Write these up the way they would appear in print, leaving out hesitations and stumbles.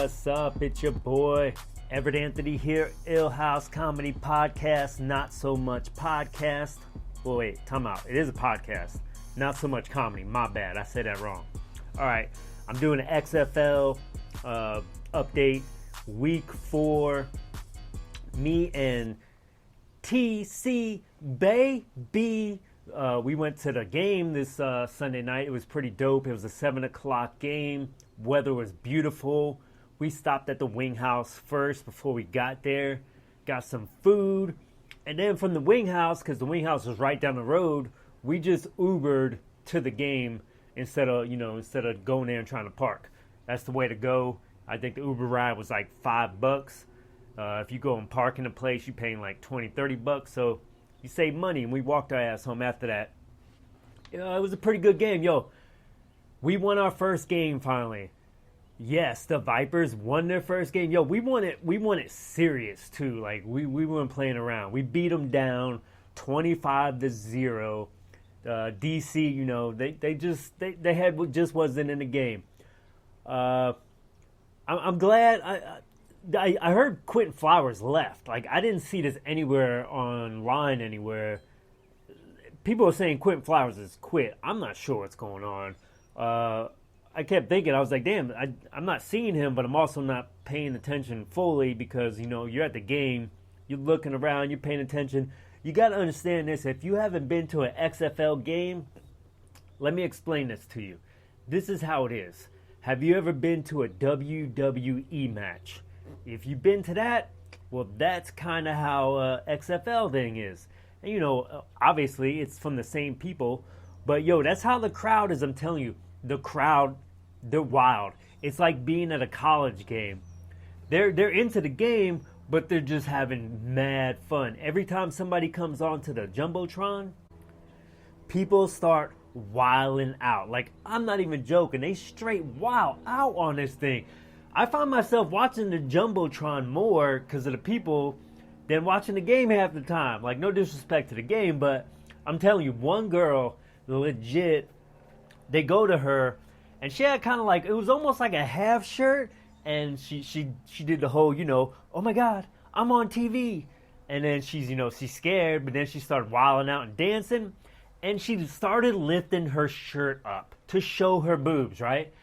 what's up? It's your boy, Everett Anthony here, Ill House Comedy Podcast, Not So Much Podcast. Well, wait, time out. It is a podcast, not so much comedy. My bad, I said that wrong. All right, I'm doing an XFL update, week 4. Me and TC Baby. We went to the game this Sunday night. It was pretty dope. It was a 7 o'clock game. Weather was beautiful. We stopped at the Wing House first before we got there. Got some food. And then from the Wing House, because the Wing House was right down the road, we just Ubered to the game instead of going there and trying to park. That's the way to go. I think the Uber ride was like $5. If you go and park in a place, you're paying like $20-$30. So you save money, and we walked our ass home after that. It was a pretty good game. We won our first game finally. Yes, the Vipers won their first game. We won it serious too. Like we weren't playing around. We beat them down 25-0. DC, they had what just wasn't in the game. I'm glad. I heard Quentin Flowers left. Like, I didn't see this anywhere online anywhere. People are saying Quentin Flowers has quit. I'm not sure what's going on. I kept thinking, I was like, damn, I'm not seeing him, but I'm also not paying attention fully because, you're at the game, you're looking around, you're paying attention. You got to understand this. If you haven't been to an XFL game, let me explain this to you. This is how it is. Have you ever been to a WWE match? If you've been to that, well, that's kind of how XFL thing is. And, obviously, it's from the same people. But, that's how the crowd is. I'm telling you, the crowd, they're wild. It's like being at a college game. They're into the game, but they're just having mad fun. Every time somebody comes onto the Jumbotron, people start wilding out. Like, I'm not even joking. They straight wild out on this thing. I find myself watching the Jumbotron more because of the people than watching the game half the time. Like, no disrespect to the game, but I'm telling you, one girl, legit, they go to her, and she had kind of like, it was almost like a half shirt, and she did the whole, oh my God, I'm on TV. And then she's scared, but then she started wilding out and dancing, and she started lifting her shirt up to show her boobs, right?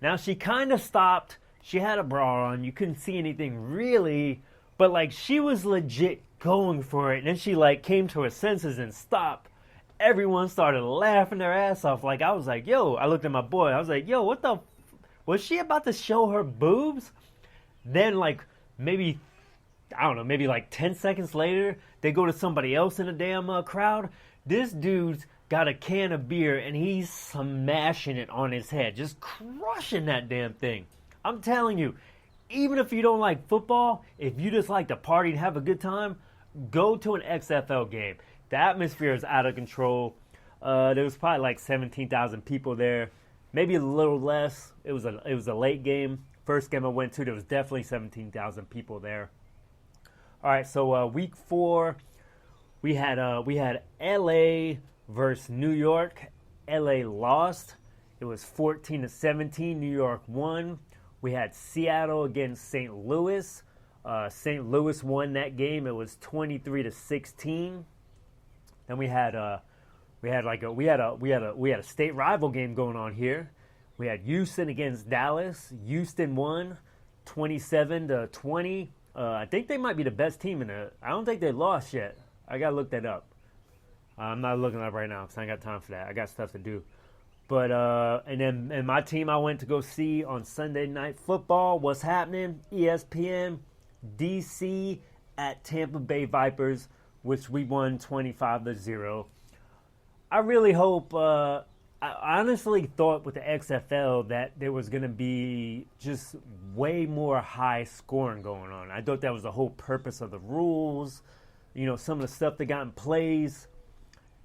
Now, she kind of stopped. She had a bra on. You couldn't see anything really, but like she was legit going for it. And then she like came to her senses and stopped. Everyone started laughing their ass off. Like I was like, yo, I looked at my boy. I was like, yo, was she about to show her boobs? Then like maybe like 10 seconds later, they go to somebody else in the damn crowd. This dude's got a can of beer and he's smashing it on his head, just crushing that damn thing. I'm telling you, even if you don't like football, if you just like to party and have a good time, go to an XFL game. The atmosphere is out of control. There was probably like 17,000 people there, maybe a little less. It was a late game. First game I went to, there was definitely 17,000 people there. All right, so week 4, we had LA versus New York. LA lost. It was 14-17. New York won. We had Seattle against St. Louis. St. Louis won that game. It was 23-16. Then we had a state rival game going on here. We had Houston against Dallas. Houston won 27-20. I think they might be the best team in it. I don't think they lost yet. I gotta look that up. I'm not looking up right now because I ain't got time for that. I got stuff to do. But, and my team I went to go see on Sunday Night Football. What's happening? ESPN, DC at Tampa Bay Vipers, which we won 25-0. I really hope, I honestly thought with the XFL that there was going to be just way more high scoring going on. I thought that was the whole purpose of the rules. Some of the stuff that got in plays.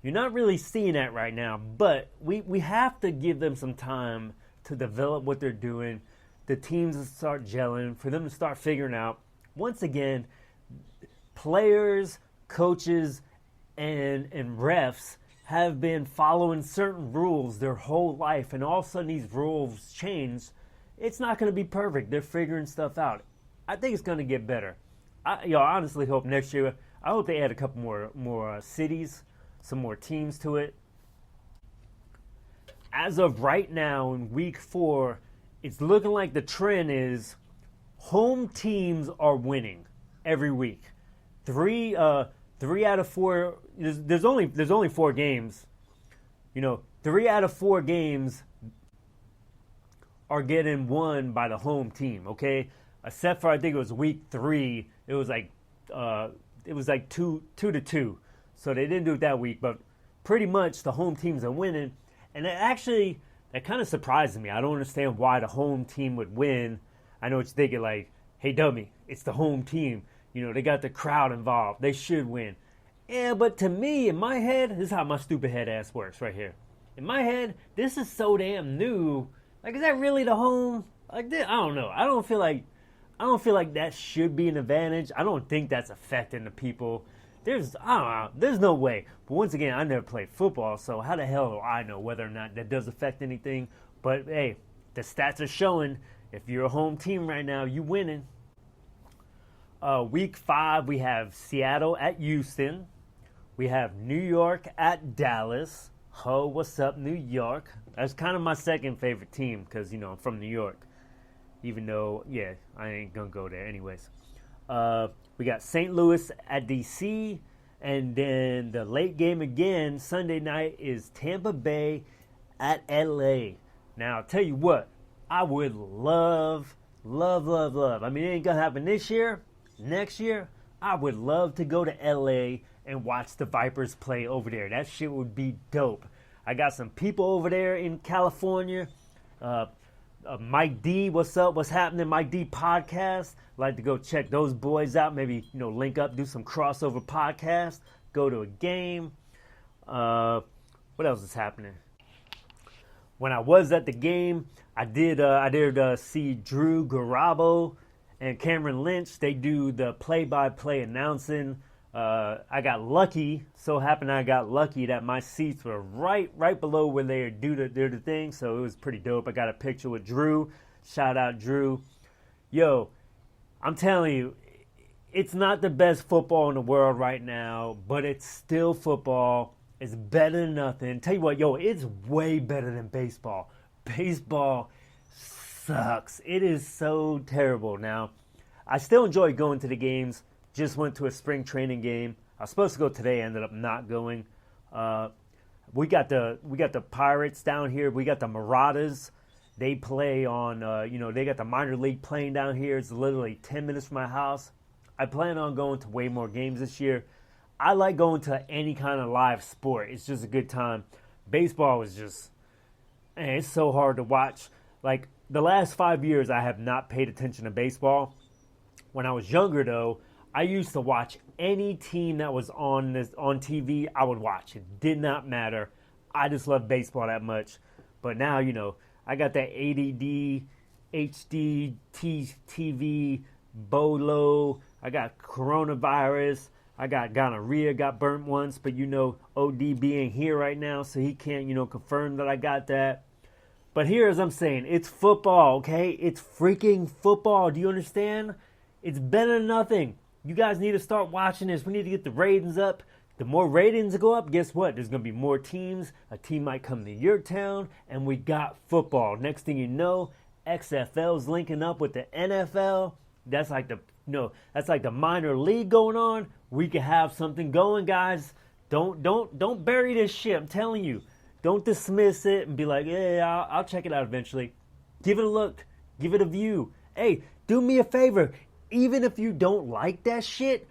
You're not really seeing that right now, but we have to give them some time to develop what they're doing, the teams to start gelling, for them to start figuring out. Once again, players, coaches, and refs have been following certain rules their whole life, and all of a sudden these rules change It's not going to be perfect. They're figuring stuff out. I think it's going to get better. I honestly hope next year, I hope they add a couple more cities, some more teams to it. As of right now, in week 4, it's looking like the trend is home teams are winning every week. Three out of 4. There's only 4 games. 3 out of 4 games are getting won by the home team. Okay, except for I think it was week 3. It was like 2-2. So they didn't do it that week, but pretty much the home teams are winning. And that kind of surprises me. I don't understand why the home team would win. I know what you're thinking, like, hey, dummy, it's the home team. They got the crowd involved. They should win. Yeah, but to me, in my head, this is how my stupid head ass works right here. In my head, this is so damn new. Like, is that really the home? Like, I don't know. I don't feel like that should be an advantage. I don't think that's affecting the people. There's no way. But once again, I never played football, so how the hell do I know whether or not that does affect anything? But hey, the stats are showing if you're a home team right now, you winning. Week 5, we have Seattle at Houston. We have New York at Dallas. Ho, what's up, New York? That's kind of my second favorite team because, I'm from New York. Even though, yeah, I ain't going to go there anyways. We got St. Louis at D.C., and then the late game again, Sunday night, is Tampa Bay at L.A. Now, I'll tell you what, I would love. I mean, it ain't going to happen this year. Next year, I would love to go to L.A. and watch the Vipers play over there. That shit would be dope. I got some people over there in California. Mike D, what's up? What's happening? Mike D podcast. Like to go check those boys out. Maybe link up, do some crossover podcast. Go to a game. What else is happening? When I was at the game, I did see Drew Garabo and Cameron Lynch. They do the play-by-play announcing. I got lucky. So happened I got lucky that my seats were right below where they do the thing. So it was pretty dope. I got a picture with Drew. Shout out Drew. Yo, I'm telling you, it's not the best football in the world right now, but it's still football. It's better than nothing. Tell you what, yo, it's way better than baseball. Baseball sucks. It is so terrible. Now, I still enjoy going to the games. Just went to a spring training game. I was supposed to go today, ended up not going. We got the Pirates down here. We got the Marauders. They play on, they got the minor league playing down here. It's literally 10 minutes from my house. I plan on going to way more games this year. I like going to any kind of live sport. It's just a good time. Baseball is just, it's so hard to watch. Like, the last 5 years, I have not paid attention to baseball. When I was younger, though, I used to watch any team that was on TV. I would watch. It did not matter. I just love baseball that much. But now, I got that ADD, HD, TV, BOLO. I got coronavirus. I got gonorrhea, got burnt once. But, ODB ain't here right now, so he can't, confirm that I got that. But here, as I'm saying, it's football, okay? It's freaking football. Do you understand? It's better than nothing. You guys need to start watching this. We need to get the ratings up. The more ratings go up, guess what? There's going to be more teams. A team might come to your town, and we got football. Next thing you know, XFL's linking up with the NFL. That's like the minor league going on. We could have something going, guys. Don't bury this shit. I'm telling you. Don't dismiss it and be like, yeah, I'll check it out eventually. Give it a look. Give it a view. Hey, do me a favor. Even if you don't like that shit,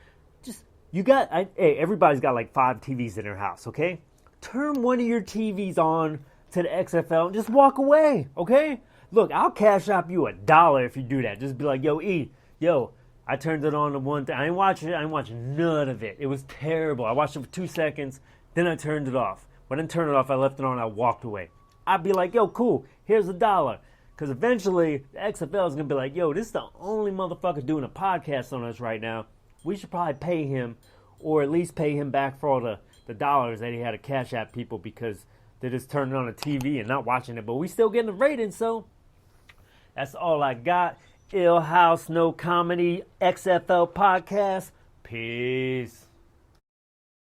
everybody's got like 5 TVs in their house, okay? Turn one of your TVs on to the XFL and just walk away, okay? Look, I'll cash out you $1 if you do that. Just be like, I turned it on to one thing. I ain't watching none of it. It was terrible. I watched it for 2 seconds, then I turned it off. When I turned it off, I left it on, I walked away. I'd be like, cool, here's $1. Because eventually, the XFL is going to be like, this is the only motherfucker doing a podcast on us right now. We should probably pay him, or at least pay him back for all the dollars that he had to cash at people because they're just turning on the TV and not watching it. But we still getting the ratings, so That's all I got. Ill House No Comedy XFL podcast. Peace.